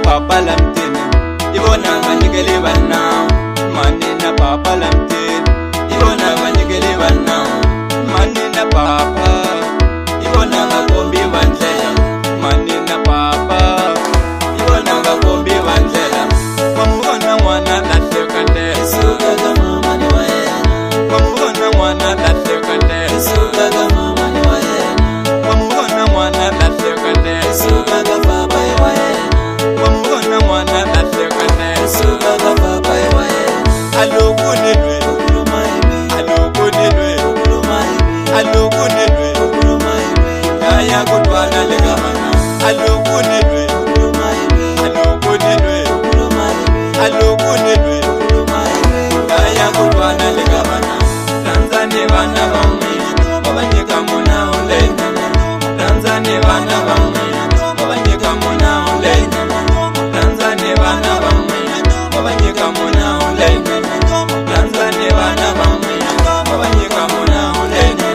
Papa lamtene, ibona nganyigele bana. Manina papa lamtene, ibona nganyigele bana. Manina papa, ibona ngakombi bandlela. Manina papa, ibona ngakombi bandlela. Kwamubona mwana lahleka ndlela. Suka ka mama ni wa yena. Kwamubona mwana lahleka ndlela. Suka ka mama ni wa yena. Kwamubona mwana lahleka ndlela. Suka ka papa wa yena. Kwamubona mwana lahleka ndlela. Suka ka papa wa yena. Alokunelwe, Ukuluma ibi. alokunelwe, Ukuluma ibi. alokunelwe. Ukuluma ibi. Yaya kutwana lekamana. Alokunelwe, Ukuluma ibi. alokunelwe, Ukuluma ibi. alokunelwe. Ukuluma ibi. Yaya kutwana lekamana. Tanzania bana bamwe, babanyeka muna ulene. Tanzania bana bamwe, babanyeka muna ulene. Tanzania bana bamwe, babanyeka muna ulene. Tanzania bana bamwe, babanyeka muna ulene.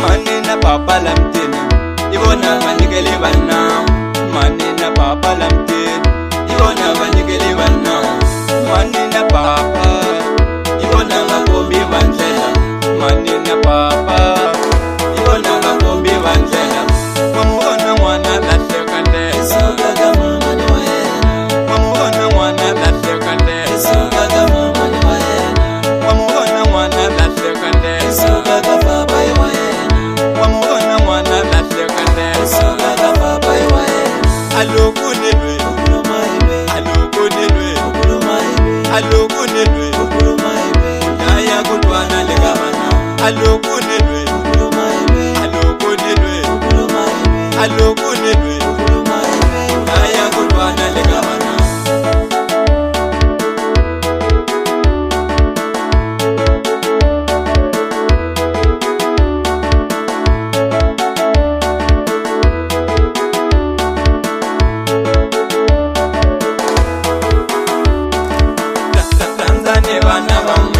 Manina papa lamtene, ibona nganyigele bana. Manina papa lamtene, ibona nganyigele bana. Manina papa, ibona ngakombi bandlela. Manina papa, ibona ngakombi bandlela. Kwamubona mwana lahleka ndlela. Suka ka mama ni wa yena. Kwamubona mwana lahleka ndlela. Suka ka mama ni wa yena. Kwamubona mwana lahleka ndlela. Suka ka papa wa yena. Kwamubona mwana lahleka ndlela. Suka ka papa wa yena. Alokunelwe, Ukuluma ibi. alokunelwe, Ukuluma ibi. alokunelwe. Ukuluma ibi. Yaya kutwana lekamana. Alokunelwe, Ukuluma ibi. alokunelwe, Ukuluma ibi. alokunelwe. Ukuluma ibi. Yaya kutwana lekamana. Tanzania bana bamwe.